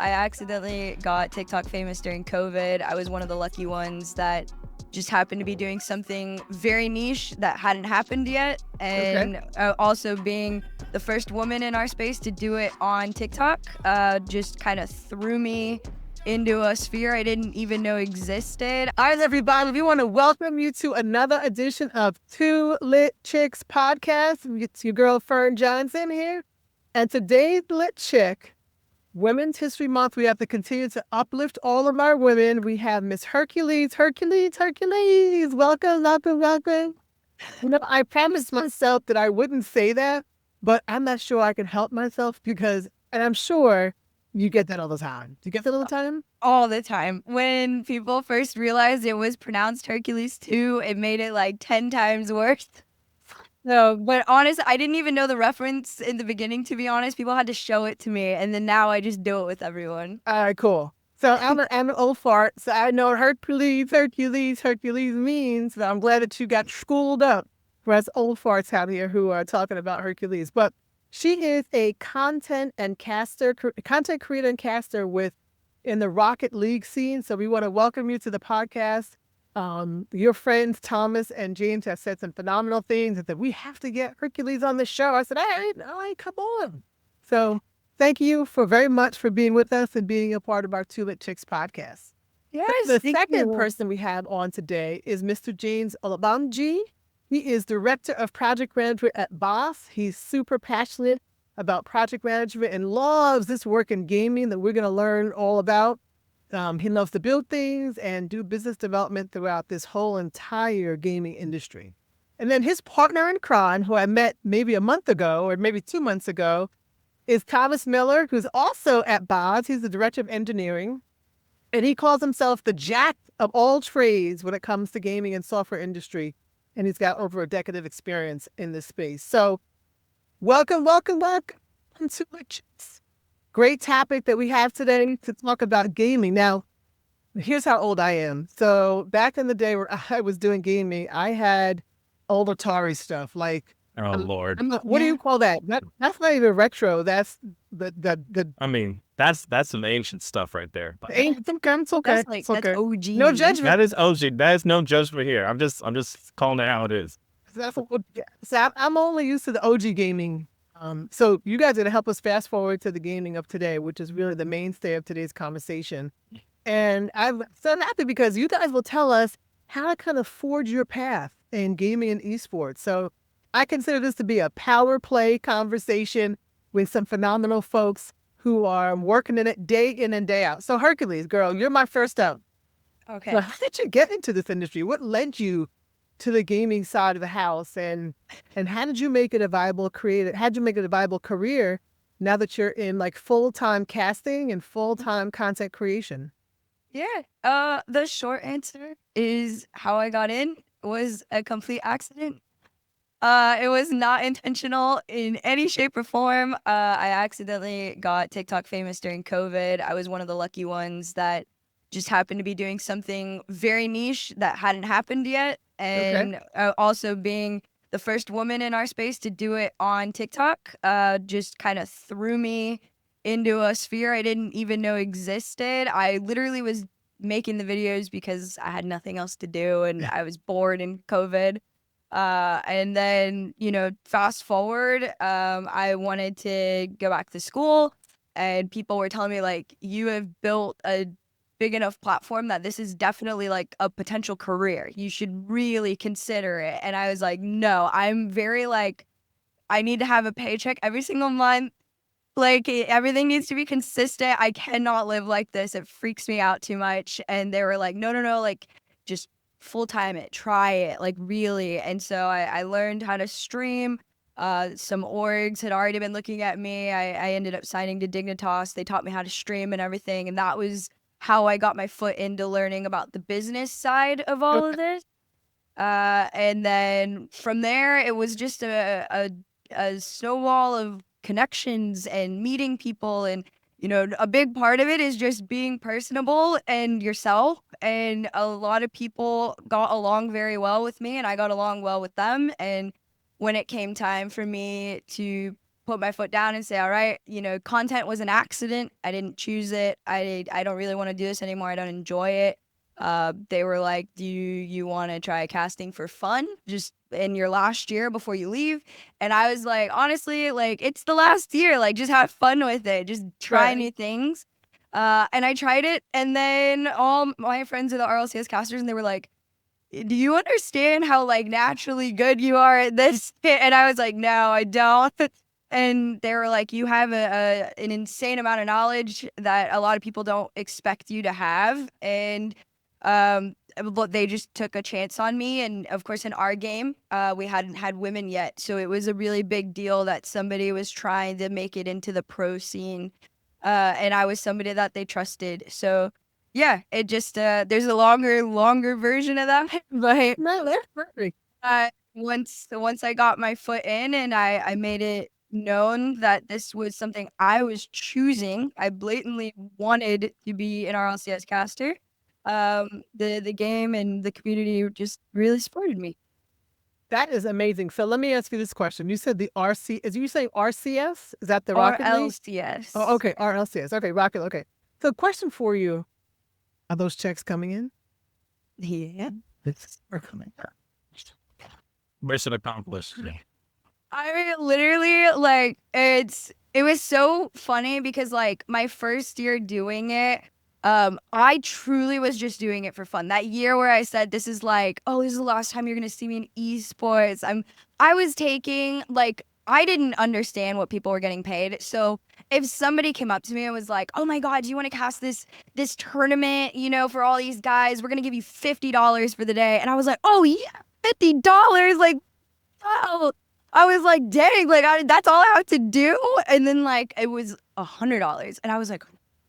I accidentally got TikTok famous during COVID. I was one of the lucky ones that just happened to be doing something very niche that hadn't happened yet. Okay. And also being the first woman in our space to do it on TikTok just kind of threw me into a sphere I didn't even know existed. All right, everybody, we want to welcome you to another edition of Two Lit Chicks podcast. It's your girl, Fern Johnson here. And today's Lit Chick, Women's History Month, we have to continue to uplift all of our women. We have Miss Hercules. Welcome. I promised myself that I wouldn't say that, but I'm not sure I can help myself and I'm sure you get that all the time. Do you get that all the time? All the time. When people first realized it was pronounced Hercules too, it made it like 10 times worse. No, but honestly, I didn't even know the reference in the beginning, to be honest. People had to show it to me, and then now I just do it with everyone. All right, cool. So I'm an old fart, so I know Hercules means, but I'm glad that you got schooled up for us old farts out here who are talking about Hercules. But she is a content creator and caster in the Rocket League scene. So we want to welcome you to the podcast. Your friends Thomas and James have said some phenomenal things and said we have to get Hercules on the show. I said, all right, come on. So thank you very much for being with us and being a part of our Two Lit Chicks podcast. Yes, The second person we have on today is Mr. James Olabanji. He is Director of Project Management at Boss. He's super passionate about project management and loves this work in gaming that we're going to learn all about. He loves to build things and do business development throughout this whole entire gaming industry. And then his partner in crime, who I met maybe a month ago or maybe 2 months ago, is Thomas Miller, who's also at Boss. He's the Director of Engineering. And he calls himself the jack of all trades when it comes to gaming and software industry. And he's got over a decade of experience in this space. So welcome to Lectures. Great topic that we have today to talk about gaming. Now, here's how old I am. So back in the day where I was doing gaming, I had old Atari stuff like, oh Lord, what do you call that? That's not even retro. That's the. I mean, that's some ancient stuff right there. But It's okay. That's like, It's okay. that's OG. No judgment. that is OG. That is no judgment here. I'm just calling it how it is. So I'm only used to the OG gaming. So you guys are gonna help us fast forward to the gaming of today, which is really the mainstay of today's conversation. And I'm so happy because you guys will tell us how to kind of forge your path in gaming and esports. So I consider this to be a power play conversation with some phenomenal folks who are working in it day in and day out. So Hercules, girl, you're my first up. Okay. So how did you get into this industry? What led you to the gaming side of the house, and how did you make it a viable career now that you're in like full-time casting and full-time content creation? Yeah. The short answer is how I got in was a complete accident. It was not intentional in any shape or form. I accidentally got TikTok famous during COVID. I was one of the lucky ones that just happened to be doing something very niche that hadn't happened yet. And also being the first woman in our space to do it on TikTok just kind of threw me into a sphere I didn't even know existed. I literally was making the videos because I had nothing else to do and I was bored in COVID. And then, fast forward, I wanted to go back to school and people were telling me like, you have built a big enough platform that this is definitely like a potential career. You should really consider it. And I was like, no, I'm very like, I need to have a paycheck every single month. Like everything needs to be consistent. I cannot live like this. It freaks me out too much. And they were like, no, like just full time it, try it, like really. And so I learned how to stream. Some orgs had already been looking at me. I ended up signing to Dignitas. They taught me how to stream and everything. And that was how I got my foot into learning about the business side of all of this. And then from there, it was just a snowball of connections and meeting people. And, a big part of it is just being personable and yourself. And a lot of people got along very well with me and I got along well with them. And when it came time for me to put my foot down and say, all right, content was an accident. I didn't choose it. I don't really want to do this anymore. I don't enjoy it. They were like, do you want to try casting for fun just in your last year before you leave? And I was like, honestly, like, it's the last year, like, just have fun with it, just try new things. And I tried it, and then all my friends are the RLCS casters, and they were like, do you understand how, like, naturally good you are at this? And I was like, no, I don't. And they were like, you have an insane amount of knowledge that a lot of people don't expect you to have. And but they just took a chance on me. And of course, in our game, we hadn't had women yet. So it was a really big deal that somebody was trying to make it into the pro scene. And I was somebody that they trusted. So yeah, it just there's a longer version of that. But No, that's perfect. once I got my foot in and I made it known that this was something I was choosing, I blatantly wanted to be an RLCS caster. The game and the community just really supported me. That is amazing. So let me ask you this question. You said the RC, is you saying RCS? Is that the Or Rocket League? LCS. Oh, okay. RLCS. Okay, Rocket. Okay. So question for you. Are those checks coming in? Yeah. We're coming. Mission accomplished. I literally, like, it was so funny because, like, my first year doing it, I truly was just doing it for fun. That year where I said, this is like, oh, this is the last time you're gonna see me in esports. I was taking, like, I didn't understand what people were getting paid. So if somebody came up to me and was like, oh my God, do you want to cast this tournament, for all these guys? We're gonna give you $50 for the day. And I was like, oh yeah, $50, like, wow. I was like, dang, like, that's all I have to do. And then, like, it was $100. And I was like,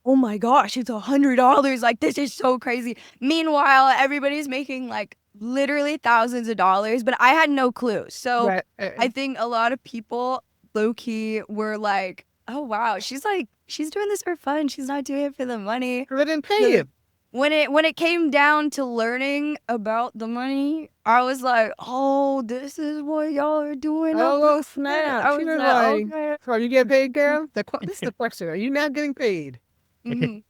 oh my gosh, it's $100. Like, this is so crazy. Meanwhile, everybody's making, like, literally thousands of dollars, but I had no clue. So Right. I think a lot of people low-key were like, oh wow, she's doing this for fun. She's not doing it for the money. They didn't pay you. When it came down to learning about the money, I was like, oh, this is what y'all are doing. Oh, snap. I was You're like, like, okay. so are you getting paid, girl? This is the question. Are you not getting paid? Mhm.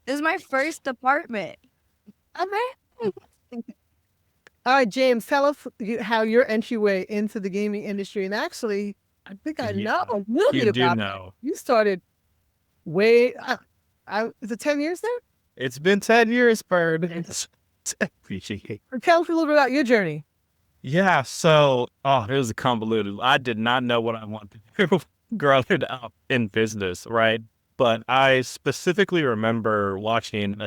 This is my first apartment. Okay. All right, James, tell us how your entryway into the gaming industry. And actually, I think I Yeah, know a little bit You do about know. You started way, is it 10 years now? It's been 10 years, Fern. Appreciate. Tell us a little bit about your journey. Yeah, so, it was convoluted. I did not know what I wanted to do growing up in business, right? But I specifically remember watching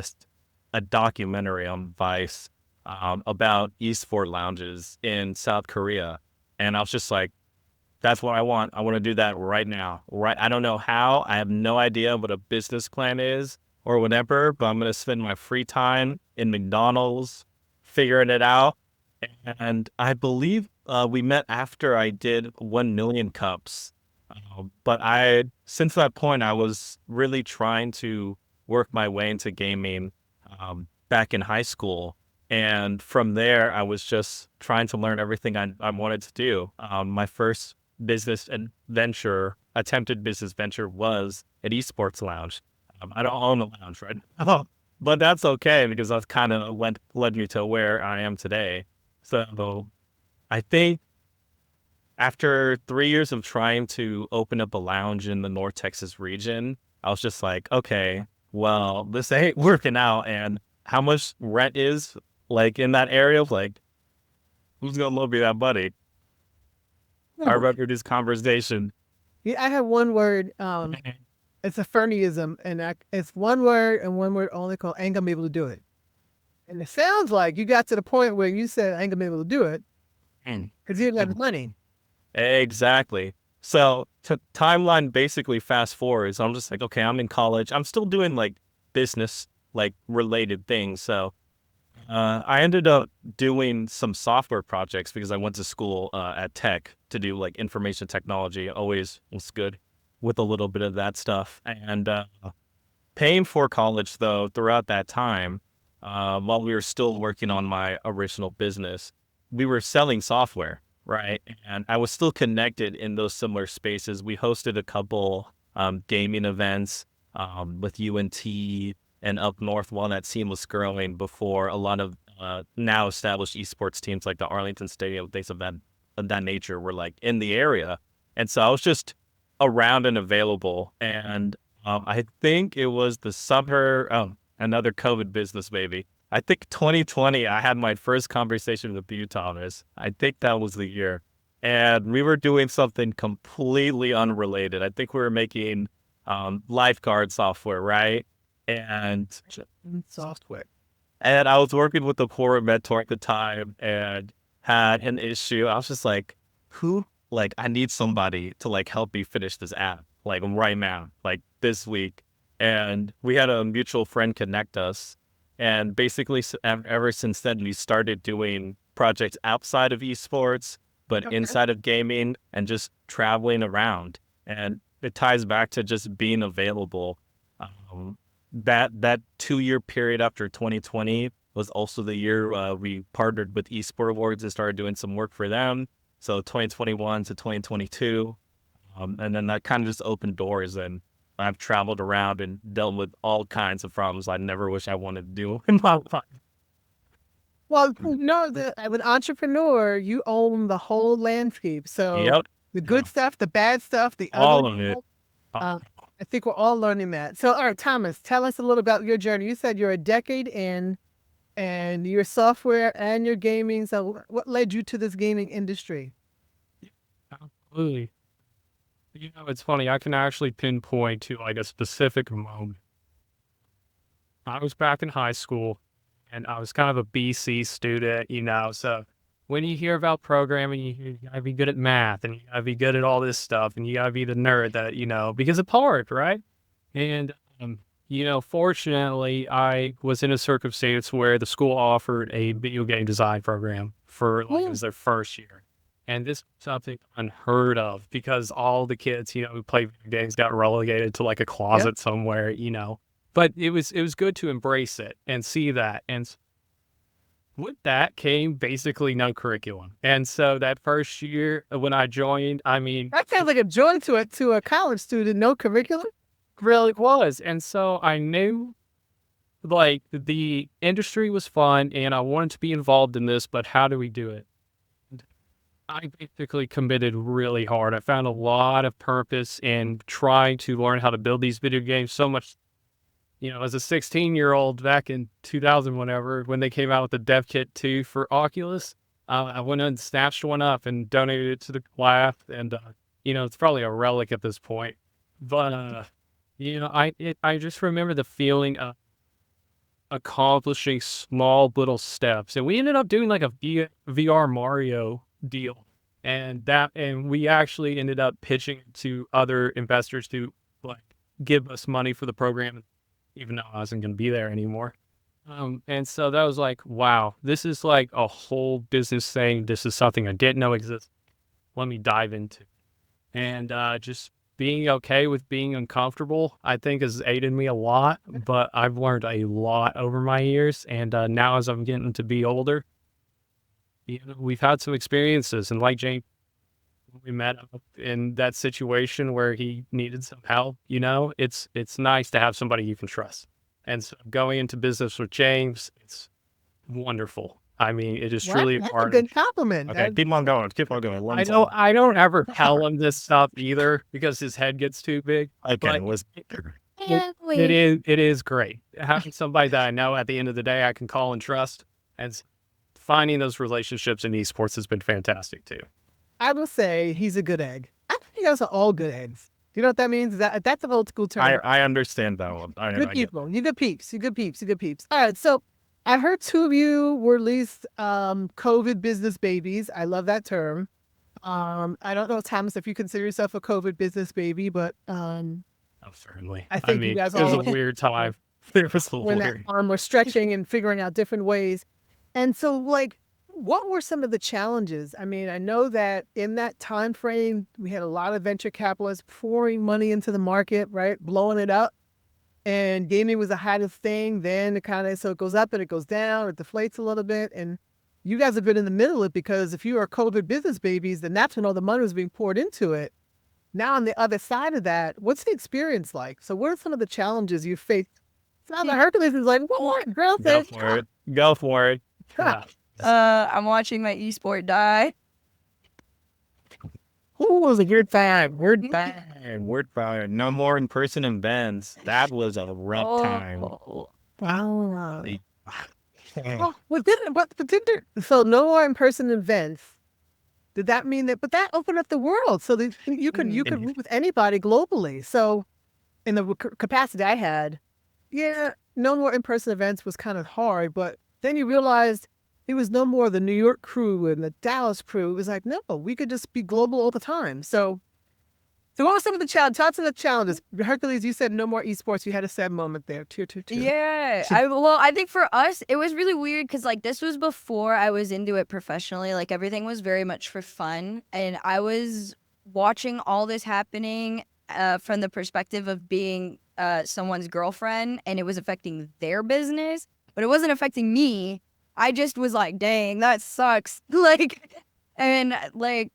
a documentary on Vice about Esports lounges in South Korea. And I was just like, that's what I want. I want to do that right now. Right. I don't know how. I have no idea what a business plan is or whatever, but I'm going to spend my free time in McDonald's figuring it out. And I believe we met after I did 1 million cups. But since that point, I was really trying to work my way into gaming back in high school. And from there, I was just trying to learn everything I wanted to do. My first attempted business venture was an esports lounge. I don't own a lounge right now, but that's okay because that's kind of led me to where I am today. So I think after 3 years of trying to open up a lounge in the North Texas region, I was just like, okay, well, this ain't working out. And how much rent is like in that area? Like, who's going to love me that money? I remember this conversation. Yeah, I have one word. It's a Fernism, and it's one word and one word only called ain't gonna be able to do it. And it sounds like you got to the point where you said I ain't gonna be able to do it because you didn't have the money. Exactly. So timeline basically fast forwards. I'm just like, okay, I'm in college. I'm still doing like business, like related things. So I ended up doing some software projects because I went to school at Tech to do like information technology. Always was good with a little bit of that stuff. And paying for college, though, throughout that time, while we were still working on my original business, we were selling software, right? And I was still connected in those similar spaces. We hosted a couple gaming events with UNT and up north while that scene was growing before a lot of now established esports teams like the Arlington Stadium, things of that nature were like in the area. And so I was just around and available. And I think it was the summer, another COVID business, baby. I think 2020, I had my first conversation with you, Thomas. I think that was the year. And we were doing something completely unrelated. I think we were making lifeguard software, right? And Software. and I was working with a poor mentor at the time and had an issue. I was just like, who? Like, I need somebody to like help me finish this app, like right now, like this week. And we had a mutual friend connect us. And basically, ever since then, we started doing projects outside of esports, but Okay. inside of gaming and just traveling around. And it ties back to just being available. That 2-year period after 2020 was also the year we partnered with Esport Awards and started doing some work for them. So 2021 to 2022. And then that kind of just opened doors, and I've traveled around and dealt with all kinds of problems I never wish I wanted to do in my life. Well, no, as an entrepreneur, you own the whole landscape. So Yep. the good stuff, the bad stuff, the All ugly of it. stuff, I think we're all learning that. So, all right, Thomas, tell us a little about your journey. You said you're a decade in and your software and your gaming. So what led you to this gaming industry? Absolutely. It's funny. I can actually pinpoint to like a specific moment. I was back in high school and I was kind of a BC student, so when you hear about programming, you gotta be good at math and you gotta be good at all this stuff and you gotta be the nerd that, because it's hard, right? And, fortunately, I was in a circumstance where the school offered a video game design program for like it was their first year. And this was something unheard of because all the kids, who play video games got relegated to like a closet somewhere, But it was good to embrace it and see that. And with that came basically no curriculum. And so that first year when I joined, I mean, That sounds like a joy to a college student, no curriculum. really was. And so I knew like the industry was fun and I wanted to be involved in this, but how do we do it? And I basically committed really hard. I found a lot of purpose in trying to learn how to build these video games so much. As a 16-year-old back in 2000, whenever, when they came out with the dev kit 2 for Oculus, I went and snatched one up and donated it to the class. And, it's probably a relic at this point. But, I just remember the feeling of accomplishing small little steps. And we ended up doing like a VR Mario deal. And we actually ended up pitching to other investors to like give us money for the program, even though I wasn't going to be there anymore. And so that was like, wow, this is like a whole business thing. This is something I didn't know existed. Let me dive into. And just being okay with being uncomfortable, I think has aided me a lot, but I've learned a lot over my years. And now as I'm getting to be older, we've had some experiences, and like James, we met up in that situation where he needed some help, it's nice to have somebody you can trust. And so going into business with James, it's wonderful. I mean, it is truly That's a hard. good compliment. Okay, keep on going. Keep on going. I don't ever tell him this stuff either because his head gets too big. Okay, But it is great having somebody that I know at the end of the day I can call and trust, and finding those relationships in esports has been fantastic too. I will say he's a good egg. I think you guys are all good eggs. Do you know what that means? That's an old school term. I understand that one. Good people. You good peeps. You good peeps. You good peeps. All right. So I heard two of you were at least COVID business babies. I love that term. I don't know, Thomas, if you consider yourself a COVID business baby, but Oh, certainly. I think you mean, guys it was all- a weird time. It was a when that weird. arm was stretching and figuring out different ways. And so, like, what were some of the challenges? I mean, I know that in that time frame, we had a lot of venture capitalists pouring money into the market, right? Blowing it up. And gaming was the hottest thing. Then it kind of, so it goes up and it goes down, it deflates a little bit. And you guys have been in the middle of it, because if you are COVID business babies, then that's when all the money was being poured into it. Now on the other side of that, what's the experience like? So what are some of the challenges you faced? Now the Hercules is like, what, girl? Go for it. Go for it. Yeah. I'm watching my esport die. Ooh, it was a weird time. Weird time. Weird time. No more in-person events. That was a rough time. Oh, Wow. The- Oh, so no more in-person events. Did that mean that? But that opened up the world, so that you could meet with anybody globally. So, in the capacity I had, yeah, no more in-person events was kind of hard. But then you realized it was no more the New York crew and the Dallas crew. It was like, no, we could just be global all the time. So what were some of the challenges? Tell us some of the challenges. Hercules, you said no more esports. You had a sad moment there. Tier 2. yeah. I think for us, it was really weird because like this was before I was into it professionally. Like everything was very much for fun, and I was watching all this happening from the perspective of being someone's girlfriend, and it was affecting their business, but it wasn't affecting me. I just was like, dang, that sucks. Like, and like,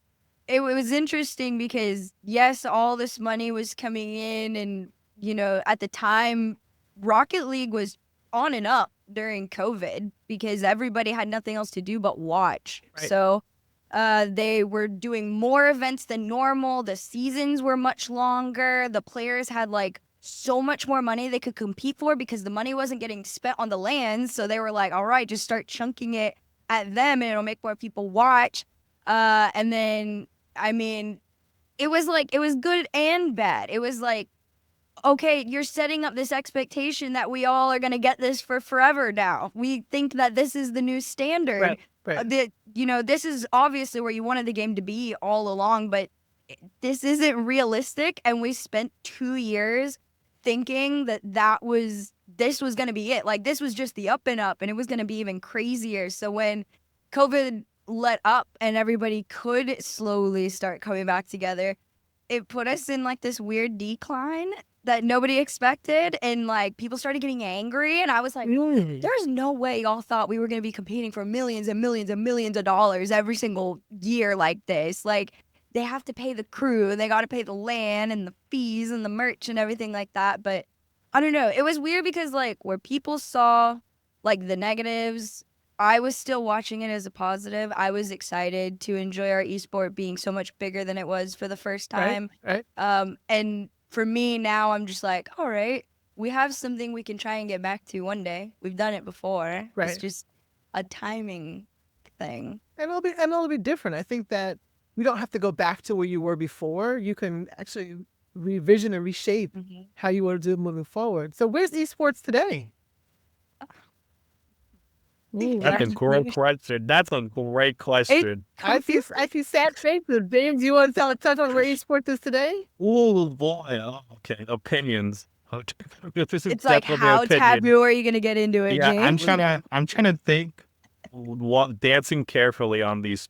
it was interesting because yes, all this money was coming in, and you know, at the time, Rocket League was on and up during COVID because everybody had nothing else to do but watch. Right. So they were doing more events than normal. The seasons were much longer. The players had like so much more money they could compete for because the money wasn't getting spent on the lands. So they were like, all right, just start chunking it at them and it'll make more people watch. And then, I mean, it was good and bad. It was like, okay, you're setting up this expectation that we all are going to get this for forever now. We think that this is the new standard. Right. This is obviously where you wanted the game to be all along, but this isn't realistic. And we spent 2 years thinking that this was going to be it. Like, this was just the up and up, and it was going to be even crazier. So when COVID let up and everybody could slowly start coming back together, it put us in like this weird decline that nobody expected, and like people started getting angry, and I was like, there's no way y'all thought we were going to be competing for millions and millions and millions of dollars every single year like this. Like, they have to pay the crew, and they got to pay the land and the fees and the merch and everything like that. But I don't know, it was weird because like where people saw like the negatives, I was still watching it as a positive. I was excited to enjoy our esport being so much bigger than it was for the first time. Right. And for me now, I'm just like, all right, we have something we can try and get back to one day. We've done it before. Right. It's just a timing thing. And it'll be different. I think that we don't have to go back to where you were before. You can actually revision and reshape how you want to do moving forward. So where's esports today? That's a great question. That's a great question. I see sad faces. James, do you want to touch on where esports is today? Oh boy. Oh, okay. Opinions. This is It's like, definitely how opinion. taboo are you going to get into it, Yeah, James? I'm trying to think. Dancing carefully on these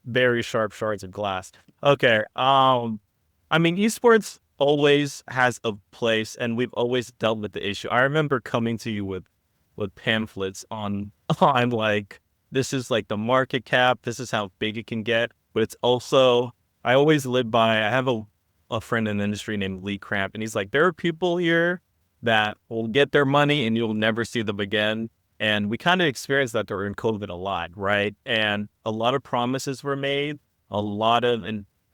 very sharp shards of glass. Okay. I mean, esports always has a place, and we've always dealt with the issue. I remember coming to you with pamphlets on like, this is like the market cap, this is how big it can get, but it's also, I always live by, I have a friend in the industry named Lee Cramp, and he's like, there are people here that will get their money and you'll never see them again. And we kind of experienced that during COVID a lot, right? And a lot of promises were made, a lot of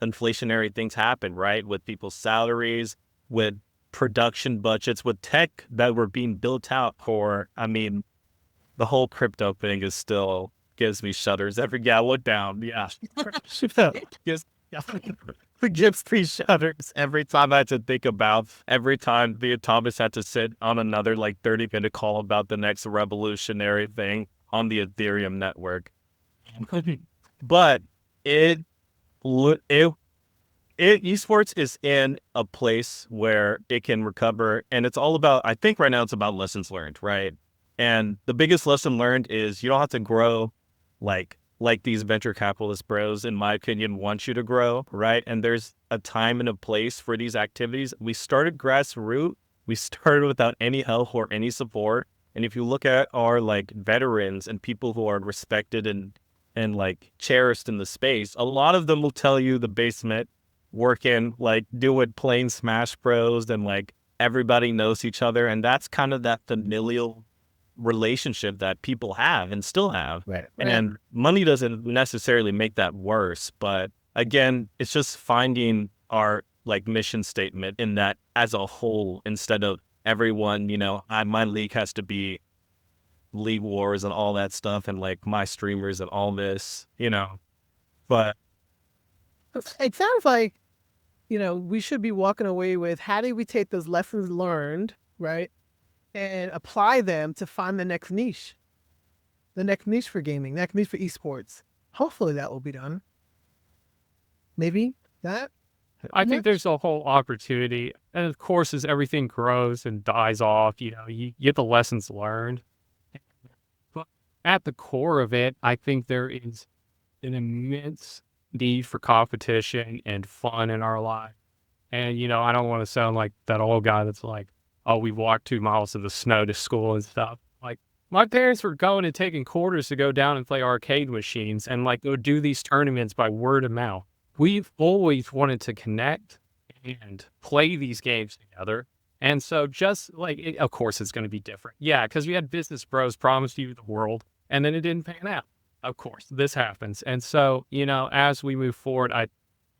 inflationary things happened, right? With people's salaries, with production budgets, with tech that were being built out for, I mean, the whole crypto thing is still gives me shudders. I look down, yeah. It gives me shudders every time I had to think about, every time Thomas had to sit on another like 30-minute call about the next revolutionary thing on the Ethereum network. But esports is in a place where it can recover, and it's all about, I think right now it's about lessons learned, right? And the biggest lesson learned is you don't have to grow like these venture capitalist bros, in my opinion, want you to grow, right? And there's a time and a place for these activities. We started grassroots. We started without any help or any support. And if you look at our like veterans and people who are respected and like cherished in the space, a lot of them will tell you the basement working, like doing playing Smash Bros. And like everybody knows each other. And that's kind of that familial relationship that people have and still have. Right. And money doesn't necessarily make that worse. But again, it's just finding our like mission statement in that as a whole, instead of everyone, my league has to be League Wars and all that stuff, and like my streamers and all this, but It sounds like, we should be walking away with how do we take those lessons learned, right, and apply them to find the next niche for gaming, the next niche for esports. Hopefully that will be done. Maybe that. I think there's a whole opportunity. And of course, as everything grows and dies off, you get the lessons learned. But at the core of it, I think there is an immense need for competition and fun in our life. And, I don't want to sound like that old guy that's like, oh, we walked 2 miles in the snow to school and stuff. Like, my parents were going and taking quarters to go down and play arcade machines and like go do these tournaments by word of mouth. We've always wanted to connect and play these games together. And so just like, of course, it's going to be different. Yeah, because we had business bros promise you the world, and then it didn't pan out. Of course, this happens. And so, as we move forward,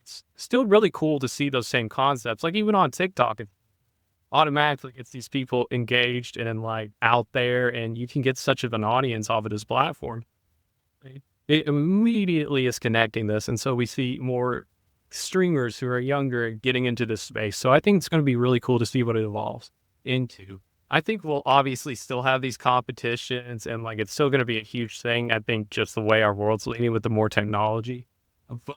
it's still really cool to see those same concepts. Like even on TikTok, it automatically gets these people engaged and like out there, and you can get such of an audience off of this platform. It immediately is connecting this. And so we see more streamers who are younger getting into this space. So I think it's going to be really cool to see what it evolves into. I think we'll obviously still have these competitions and like it's still going to be a huge thing. I think just the way our world's leaning with the more technology. But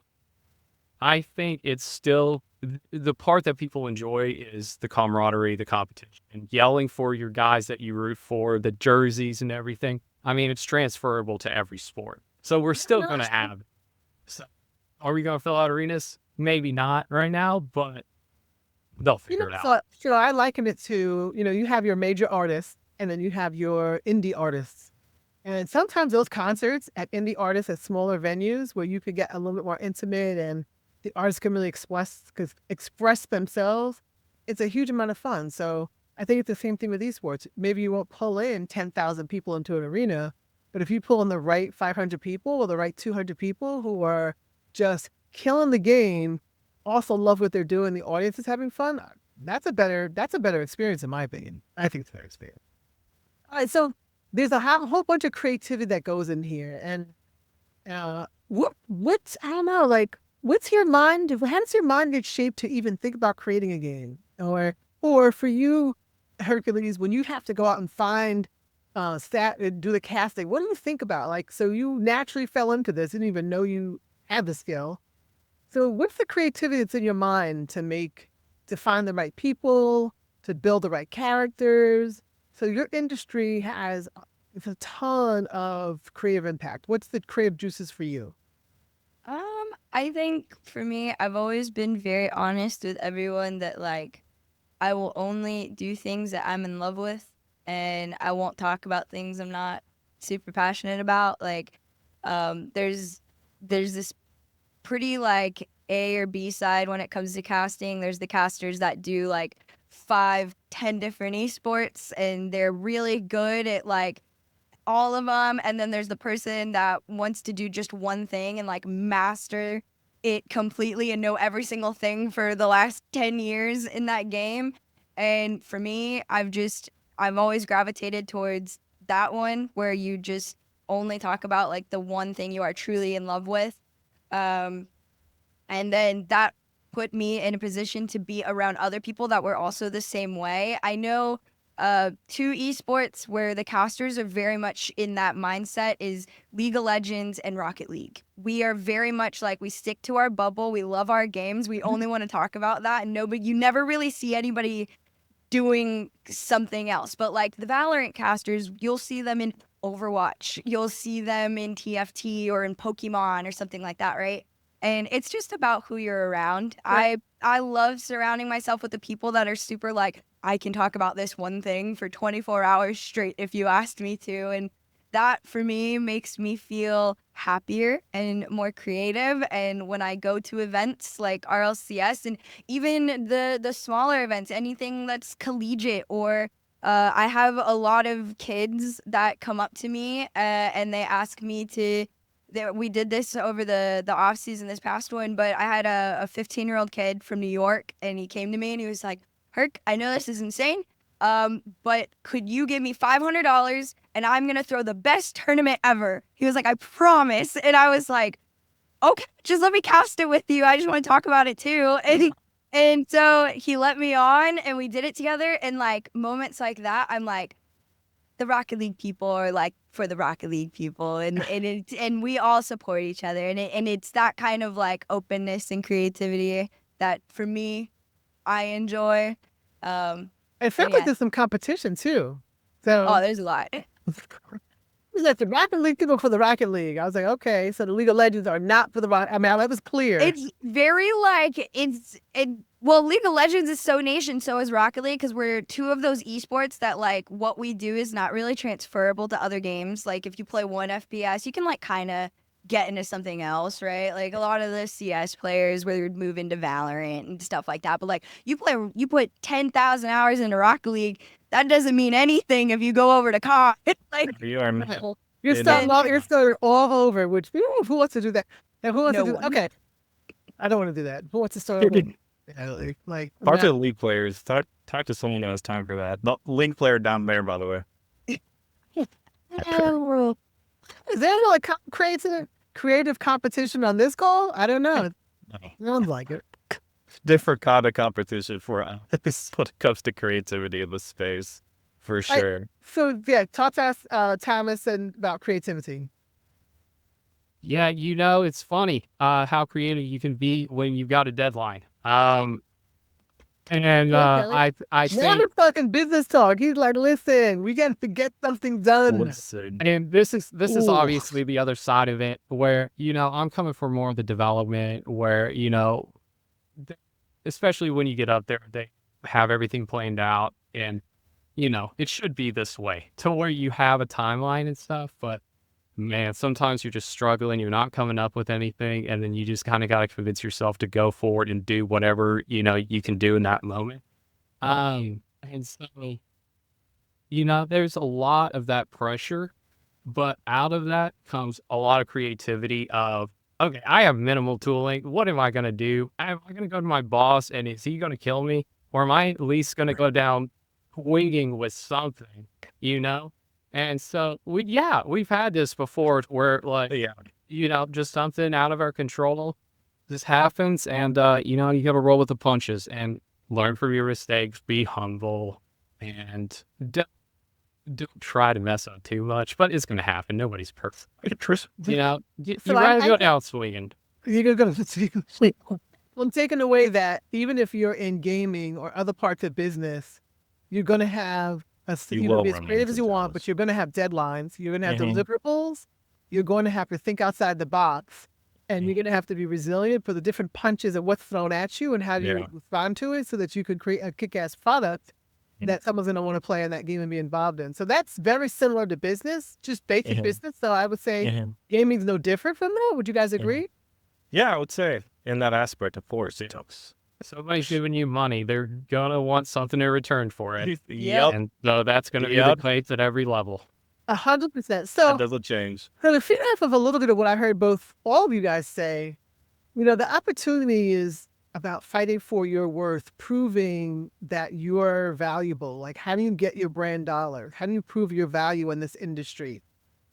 I think it's still the part that people enjoy is the camaraderie, the competition, and yelling for your guys that you root for, the jerseys and everything. I mean, it's transferable to every sport. So we're still going to have it. So are we going to fill out arenas? Maybe not right now, but they'll figure it out. So, I liken it to, you have your major artists and then you have your indie artists. And sometimes those concerts at indie artists at smaller venues where you could get a little bit more intimate and the artists can really express themselves, it's a huge amount of fun. So I think it's the same thing with esports. Maybe you won't pull in 10,000 people into an arena, but if you pull in the right 500 people or the right 200 people who are just killing the game, also love what they're doing, the audience is having fun, that's a better experience in my opinion. I think it's a better experience. All right, so there's a whole bunch of creativity that goes in here. And what's, I don't know, like, what's your mind, how does your mind get shaped to even think about creating a game? Or for you, Hercules, when you have to go out and find do the casting, what do you think about? Like, so you naturally fell into this, didn't even know you had the skill. So what's the creativity that's in your mind to find the right people, to build the right characters? So your industry has a ton of creative impact. What's the creative juices for you? I think for me, I've always been very honest with everyone that like I will only do things that I'm in love with, and I won't talk about things I'm not super passionate about. Like, there's this pretty like A or B side when it comes to casting. There's the casters that do like 5-10 different esports and they're really good at like all of them, and then there's the person that wants to do just one thing and like master it completely and know every single thing for the last 10 years in that game. And for me, I've always gravitated towards that one where you just only talk about like the one thing you are truly in love with. And then that put me in a position to be around other people that were also the same way. I know 2 esports where the casters are very much in that mindset is League of Legends and Rocket League. We are very much like, we stick to our bubble. We love our games. We only want to talk about that. And you never really see anybody doing something else. But like the Valorant casters, you'll see them in Overwatch. You'll see them in TFT or in Pokemon or something like that, right? And it's just about who you're around. Right. I love surrounding myself with the people that are super like I can talk about this one thing for 24 hours straight if you asked me to. And that for me makes me feel happier and more creative. And when I go to events like RLCS and even the smaller events, anything that's collegiate or I have a lot of kids that come up to me and they ask me to. We did this over the off season this past one, but I had a 15-year-old kid from New York, and he came to me and he was like, "Herc, I know this is insane, but could you give me $500 and I'm gonna throw the best tournament ever?" He was like, "I promise," and I was like, "Okay, just let me cast it with you. I just want to talk about it too." And so he let me on, and we did it together. And like moments like that, I'm like, the Rocket League people are like for the Rocket League people, and we all support each other, and it's that kind of like openness and creativity that for me I enjoy. It felt yeah. like there's some competition too. So Oh, there's a lot. was that the Rocket League people for the Rocket League? I was like, okay, so the League of Legends are not for the Rocket. I mean, that was clear. It's very like well, League of Legends is so nation, so is Rocket League, because we're two of those esports that like what we do is not really transferable to other games. Like if you play one FPS, you can like kind of get into something else, right? Like a lot of the CS players would move into Valorant and stuff like that. But like you put 10,000 hours into Rocket League, that doesn't mean anything if you go over to COD. Like You are you're starting all over, which who wants to do that? And who wants No to do one. okay. I don't want to do that. Who wants to start over? Yeah, like Talk to the league players. Talk to someone who has time for that. The league player down there, by the way. is there like creative competition on this call? I don't know. Sounds like it. Different kind of competition for us when it comes to creativity in the space, for sure. So yeah, talk to us, Thomas, and about creativity. Yeah, it's funny how creative you can be when you've got a deadline. And I Not think, a fucking business talk. He's like, listen, we got to get something done. Listen. and this is Ooh. obviously the other side of it, where I'm coming from more of the development, where especially when you get up there, they have everything planned out, and it should be this way to where you have a timeline and stuff, but man, sometimes you're just struggling, you're not coming up with anything, and then you just kind of got to convince yourself to go forward and do whatever you can do in that moment. And so there's a lot of that pressure, but out of that comes a lot of creativity of, okay, I have minimal tooling, what am I going to do? Am I going to go to my boss and is he going to kill me, or am I at least going to go down winging with something? And so we've had this before where like, just something out of our control just happens, and you got to roll with the punches and learn from your mistakes, be humble, and don't try to mess up too much, but it's going to happen. Nobody's perfect. You rather go down swinging. You're gonna sleep. I'm taking away that even if you're in gaming or other parts of business, you're going to have you can be as creative as you want, but you're going to have deadlines. You're going to have deliverables. You're going to have to think outside the box, and you're going to have to be resilient for the different punches of what's thrown at you and how do you respond to it so that you can create a kick-ass product that someone's going to want to play in that game and be involved in. So that's very similar to business, just basic business. So I would say gaming's no different from that. Would you guys agree? Yeah, I would say in that aspect, of course. Somebody's giving you money, they're gonna want something in return for it. Yep. And so that's gonna be the case at every level. 100%. So That doesn't change. So to feed off of a little bit of what I heard all of you guys say, the opportunity is about fighting for your worth, proving that you're valuable. Like, how do you get your brand dollar? How do you prove your value in this industry?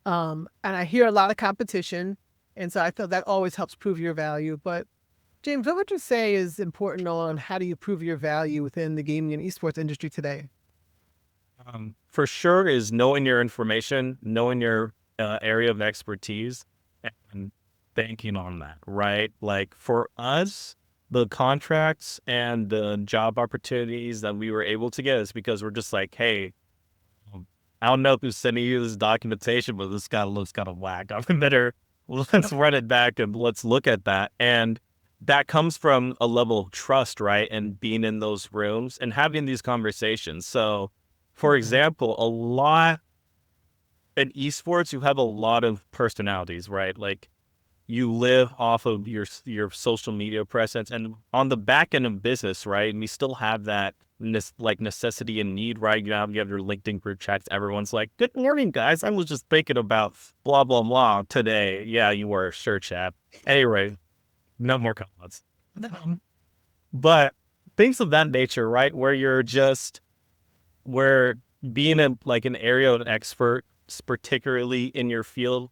And I hear a lot of competition, and so I feel that always helps prove your value. But James, what would you say is important on how do you prove your value within the gaming and esports industry today? For sure is knowing your information, knowing your area of expertise, and banking on that, right? Like for us, the contracts and the job opportunities that we were able to get is because we're just like, hey, I don't know who's sending you this documentation, but this guy looks kind of whack. I better let's run it back and let's look at that. And that comes from a level of trust, right? And being in those rooms and having these conversations. So, for example, a lot in esports, you have a lot of personalities, right? Like you live off of your social media presence, and on the back end of business, right? And we still have that like necessity and need, right? You have your LinkedIn group chats. Everyone's like, "Good morning, guys. I was just thinking about blah blah blah today." Yeah, you were, sure, chat. Anyway, no more comments. But things of that nature, right? Where you're just where being like an area of an expert, particularly in your field,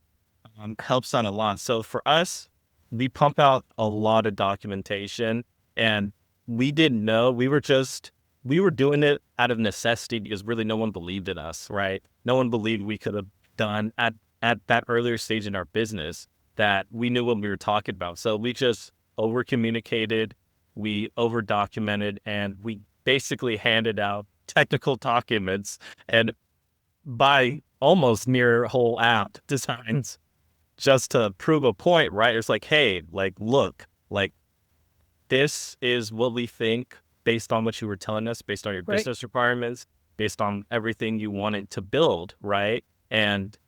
helps out a lot. So for us, we pump out a lot of documentation, and we didn't know. We were doing it out of necessity because really no one believed in us, right? No one believed we could have done at that earlier stage in our business that we knew what we were talking about. So we just over communicated, we over documented, and we basically handed out technical documents and by almost near whole app designs just to prove a point, right? It's like, hey, like, look, like, this is what we think based on what you were telling us, based on your Right. business requirements, based on everything you wanted to build, right? And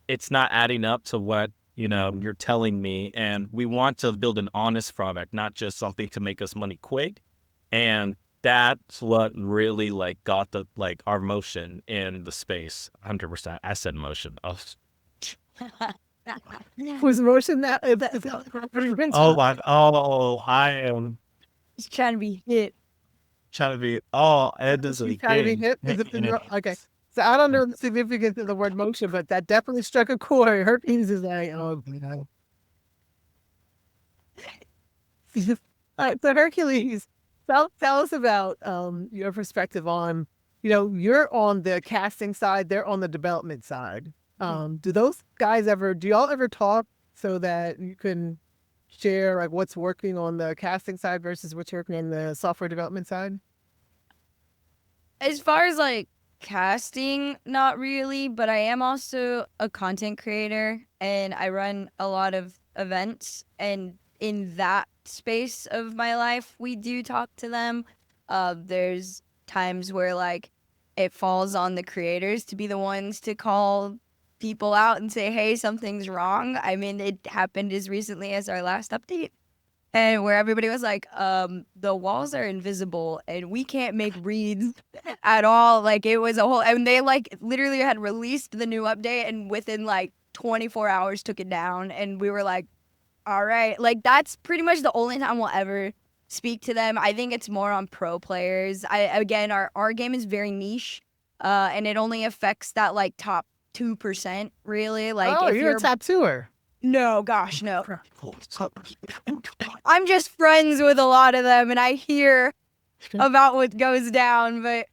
it's not adding up to what, you're telling me. And we want to build an honest product, not just something to make us money quick. And that's what really like got the like our motion in the space. 100%. I said motion. Oh, Whose motion that? I am He's trying to be hit. trying to be. Ed is a She's trying to be hit. Is it okay. So I don't know the significance of the word motion, but that definitely struck a chord. Hercules is like, oh, man. All right, so Hercules, tell us about your perspective on, you're on the casting side, they're on the development side. Do y'all ever talk so that you can share like what's working on the casting side versus what's working on the software development side? As far as like casting, not really, but I am also a content creator and I run a lot of events. And in that space of my life, we do talk to them. There's times where like it falls on the creators to be the ones to call people out and say, hey, something's wrong. I mean, it happened as recently as our last update. And where everybody was like, the walls are invisible and we can't make reads at all. Like it was a whole, and they like literally had released the new update and within like 24 hours took it down. And we were like, all right, like that's pretty much the only time we'll ever speak to them. I think it's more on pro players. Again, our game is very niche, and it only affects that like top 2% really. Like Oh, if you're a top twoer. no, gosh, no. I'm just friends with a lot of them and I hear about what goes down, but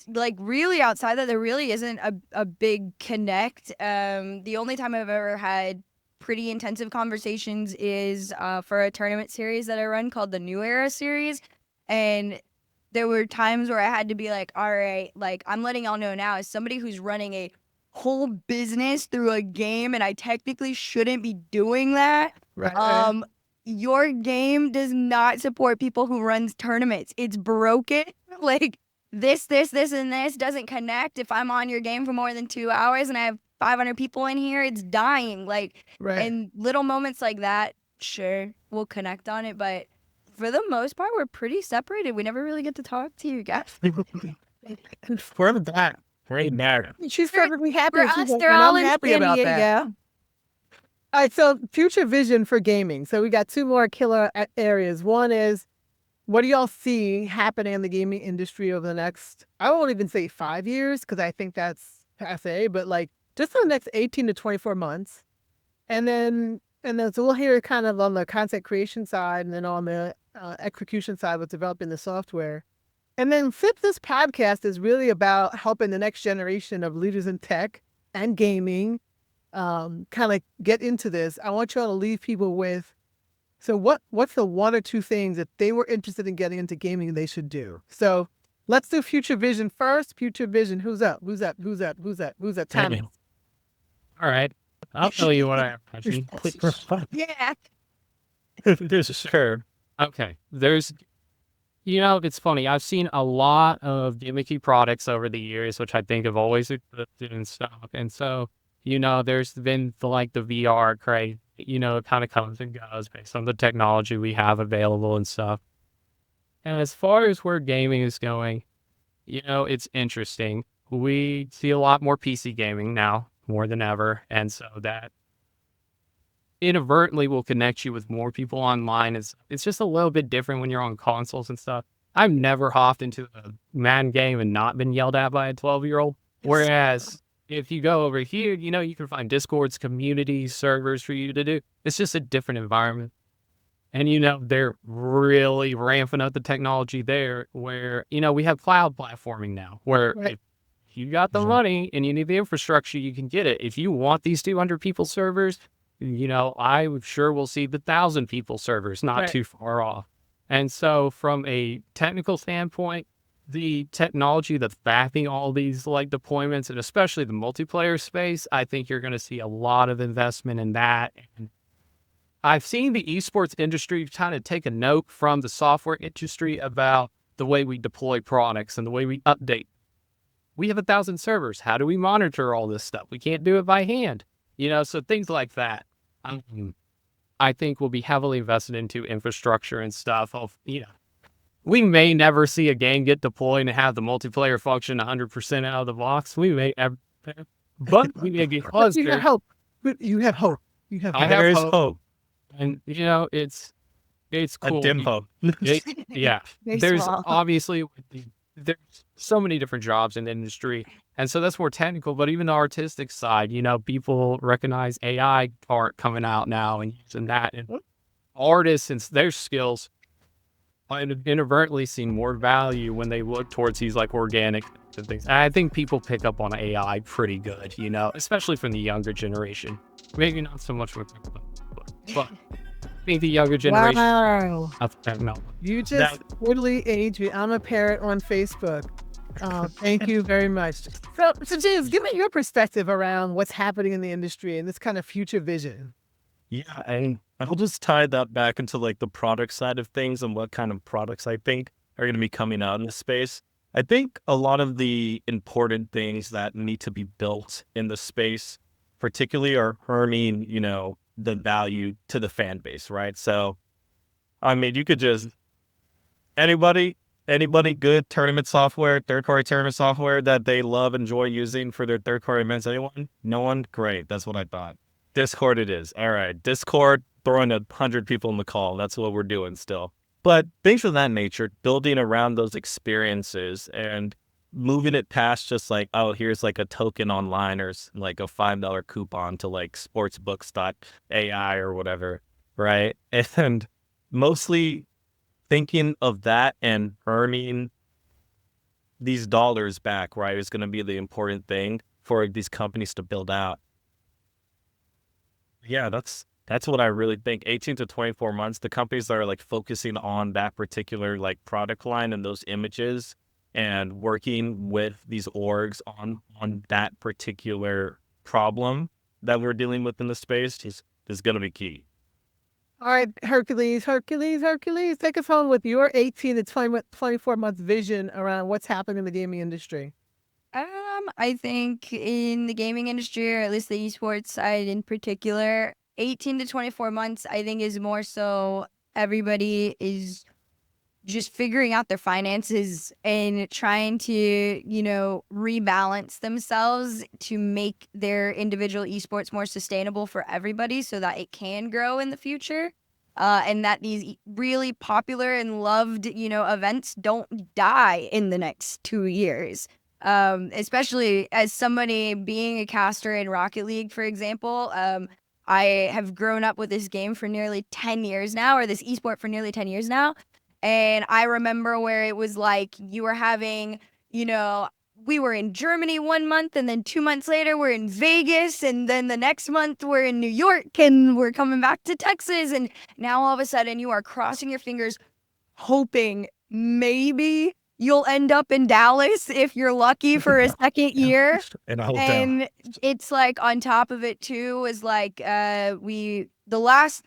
like really outside that there really isn't a big connect. The only time I've ever had pretty intensive conversations is for a tournament series that I run called the New Era series, and there were times where I had to be like, all right, like I'm letting y'all know now as somebody who's running a whole business through a game and I technically shouldn't be doing that. Right. Your game does not support people who runs tournaments. It's broken. Like this, and this doesn't connect. If I'm on your game for more than 2 hours and I have 500 people in here, it's dying. Like, Right. and little moments like that, sure, we'll connect on it. But for the most part, we're pretty separated. We never really get to talk to you guys. We're that right now. She's perfectly happy. For She's us, like, they're and all I'm in happy San about that. Diego. All right, so future vision for gaming. So we got two more killer areas. One is, what do y'all see happening in the gaming industry over the next, I won't even say 5 years, because I think that's passe, but like just for the next 18 to 24 months. And then so we'll hear kind of on the content creation side and then on the execution side with developing the software. And then Flip This podcast is really about helping the next generation of leaders in tech and gaming kind of get into this. I want y'all to leave people with, so what's the one or two things that they were interested in getting into gaming they should do? So let's do future vision first. Future vision, who's up? Tommy. All right. I'll tell you what I actually. Yeah. Sure. Okay. It's funny. I've seen a lot of gimmicky products over the years, which I think have always existed and stuff. And so, there's been the VR craze, it kind of comes and goes based on the technology we have available and stuff. And as far as where gaming is going, it's interesting. We see a lot more PC gaming now, more than ever. And so that inadvertently will connect you with more people online. It's just a little bit different when you're on consoles and stuff. I've never hopped into a Madden game and not been yelled at by a 12-year-old. Whereas if you go over here, you can find Discords, communities, servers for you to do. It's just a different environment. And, they're really ramping up the technology there where, we have cloud platforming now where Right. if you got the Mhm. money and you need the infrastructure, you can get it. If you want these 200 people servers, I sure will see the 1,000 people servers not Right. too far off. And so from a technical standpoint, the technology that's backing all these deployments and especially the multiplayer space, I think you're going to see a lot of investment in that. And I've seen the esports industry kind of take a note from the software industry about the way we deploy products and the way we update. We have 1,000 servers. How do we monitor all this stuff? We can't do it by hand. So things like that. I think will be heavily invested into infrastructure and stuff. We may never see a game get deployed and have the multiplayer function 100% out of the box. We may, but we may get But you have clustered. hope. But you have hope. You have I hope. have There is hope. hope. And it's A cool. dim hope. Yeah, They there's small. obviously there's so many different jobs in the industry, and so that's more technical. But even the artistic side, people recognize AI art coming out now and using that, and artists and their skills inadvertently see more value when they look towards these organic and things. And I think people pick up on AI pretty good, especially from the younger generation. Maybe not so much with, but I think the younger generation. Wow. No. You just totally aged me. I'm a parent on Facebook. Thank you very much. So James, give me your perspective around what's happening in the industry and this kind of future vision. Yeah, and I'll just tie that back into the product side of things and what kind of products I think are going to be coming out in this space. I think a lot of the important things that need to be built in the space, particularly are earning, the value to the fan base, right? So, I mean, you could just anybody good tournament software, third-party tournament software that they love, enjoy using for their third-party events. Anyone? No one? Great. That's what I thought. Discord it is. All right. Discord, throwing 100 people in the call. That's what we're doing still. But things of that nature, building around those experiences and moving it past just here's a token online or a $5 coupon to sportsbooks.ai or whatever, right? And mostly thinking of that and earning these dollars back, right, is going to be the important thing for these companies to build out. Yeah, that's what I really think. 18 to 24 months, the companies that are focusing on that particular product line and those images and working with these orgs on that particular problem that we're dealing with in the space is going to be key. All right, Hercules, take us home with your 18 to 24 month vision around what's happening in the gaming industry. I think in the gaming industry, or at least the esports side in particular, 18 to 24 months, I think is more so everybody is just figuring out their finances and trying to, rebalance themselves to make their individual esports more sustainable for everybody so that it can grow in the future. And that these really popular and loved, events don't die in the next 2 years. Especially as somebody being a caster in Rocket League, for example, I have grown up with this game for nearly 10 years now, or this esport for nearly 10 years now. And I remember where it was you were having, we were in Germany 1 month, and then 2 months later we're in Vegas, and then the next month we're in New York, and we're coming back to Texas. And now all of a sudden you are crossing your fingers, hoping maybe you'll end up in Dallas if you're lucky for a second year. And it's on top of it too, is the last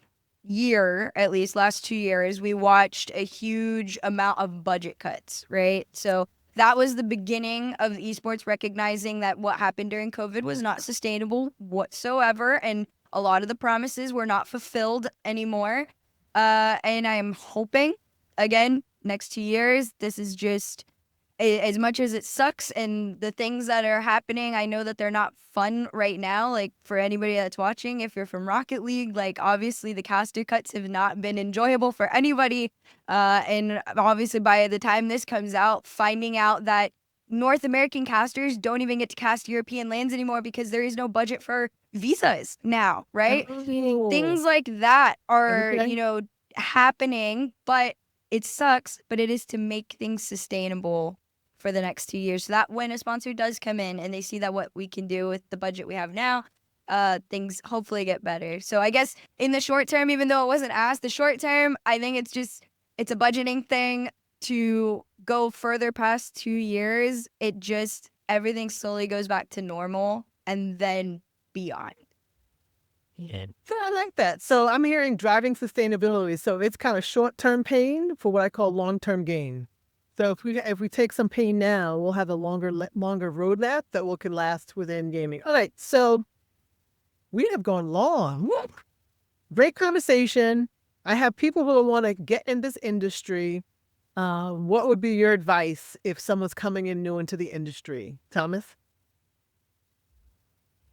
year, at least last 2 years, we watched a huge amount of budget cuts, right? So that was the beginning of esports recognizing that what happened during COVID was not sustainable whatsoever. And a lot of the promises were not fulfilled anymore. And I'm hoping, again, next 2 years, this is just as much as it sucks and the things that are happening, I know that they're not fun right now. Like for anybody that's watching, if you're from Rocket League, like obviously the caster cuts have not been enjoyable for anybody. And obviously by the time this comes out, finding out that North American casters don't even get to cast European lands anymore because there is no budget for visas now, right? Oh, Things like that are, okay. happening, but it sucks, but it is to make things sustainable for the next 2 years. So that when a sponsor does come in and they see that what we can do with the budget we have now, things hopefully get better. So I guess in the short term, even though it wasn't asked, the short term, I think it's a budgeting thing to go further past 2 years. It just, everything slowly goes back to normal and then beyond. Yeah. So I like that. So I'm hearing driving sustainability. So it's kind of short-term pain for what I call long-term gain. So if we take some pain now, we'll have a longer roadmap that will can last within gaming. All right. So we have gone long. Woo! Great conversation. I have people who want to get in this industry. What would be your advice if someone's coming in new into the industry? Thomas?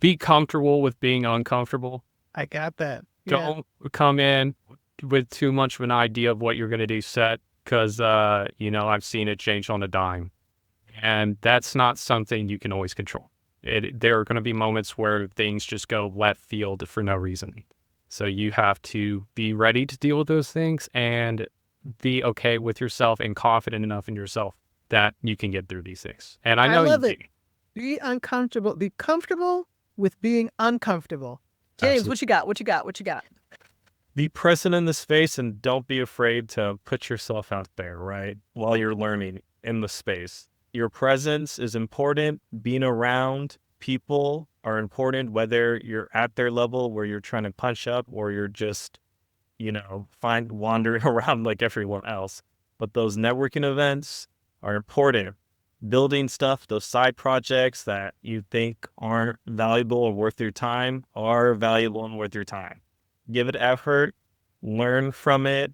Be comfortable with being uncomfortable. I got that. Yeah. Don't come in with too much of an idea of what you're going to do set because, I've seen it change on a dime. And that's not something you can always control. There are going to be moments where things just go left field for no reason. So you have to be ready to deal with those things and be okay with yourself and confident enough in yourself that you can get through these things. And I know love you it. do. Be uncomfortable. Be comfortable with being uncomfortable. James, Absolutely. what you got? Be present in the space and don't be afraid to put yourself out there, right? While you're learning in the space. Your presence is important. Being around people are important, whether you're at their level where you're trying to punch up or you're just, wandering around like everyone else. But those networking events are important. Building stuff, those side projects that you think aren't valuable or worth your time are valuable and worth your time. Give it effort, learn from it.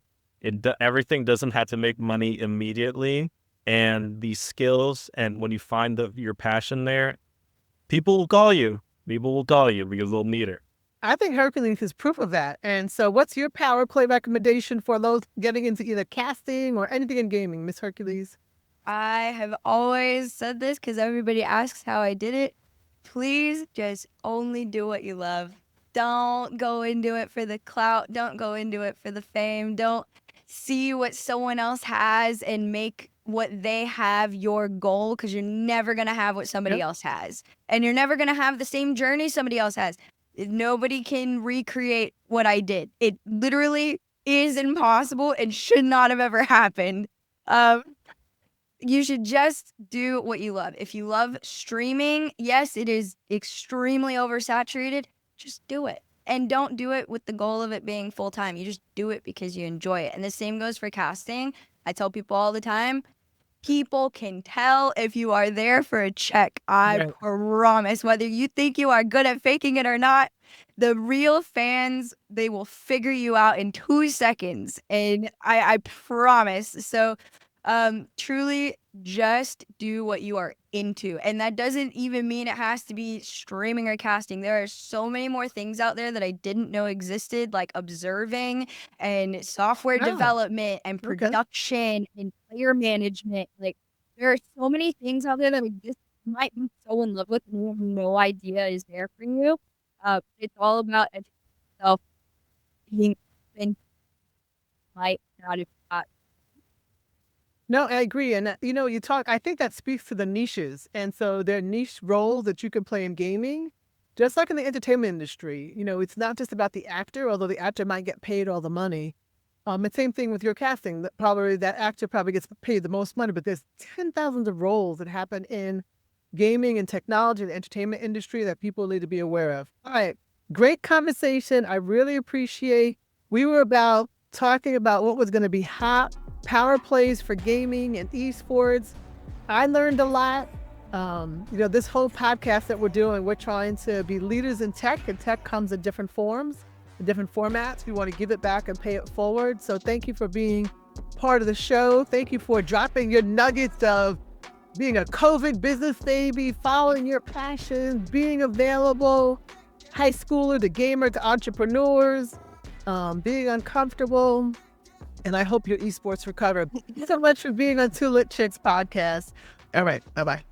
Everything doesn't have to make money immediately. And these skills, and when you find your passion there, people will call you. People will call you because they'll need it. I think Hercules is proof of that. And so what's your power play recommendation for those getting into either casting or anything in gaming, Miss Hercules? I have always said this because everybody asks how I did it. Please just only do what you love. Don't go into it for the clout. Don't go into it for the fame. Don't see what someone else has and make what they have your goal because you're never going to have what somebody else has. And you're never going to have the same journey somebody else has. Nobody can recreate what I did. It literally is impossible and should not have ever happened. You should just do what you love. If you love streaming, yes, it is extremely oversaturated. Just do it. And don't do it with the goal of it being full time. You just do it because you enjoy it. And the same goes for casting. I tell people all the time, people can tell if you are there for a check. I promise. Whether you think you are good at faking it or not, the real fans, they will figure you out in 2 seconds. And I promise. So truly just do what you are into. And that doesn't even mean it has to be streaming or casting. There are so many more things out there that I didn't know existed, like observing and software development and production and player management. Like there are so many things out there that we just might be so in love with and you have no idea is there for you. It's all about educating yourself, being open, like not if not. No, I agree. And, I think that speaks to the niches. And so there are niche roles that you can play in gaming, just like in the entertainment industry. It's not just about the actor, although the actor might get paid all the money. And same thing with your casting. Probably that actor probably gets paid the most money, but there's 10,000 of roles that happen in gaming and technology and the entertainment industry that people need to be aware of. All right. Great conversation. I really appreciate We were about talking about what was going to be hot, power plays for gaming and esports. I learned a lot. This whole podcast that we're doing, we're trying to be leaders in tech, and tech comes in different forms, in different formats. We want to give it back and pay it forward. So thank you for being part of the show. Thank you for dropping your nuggets of being a COVID business baby, following your passions, being available, high schooler to gamer to entrepreneurs, being uncomfortable. And I hope your esports recover. Thank you so much for being on Two Lit Chicks podcast. All right. Bye-bye.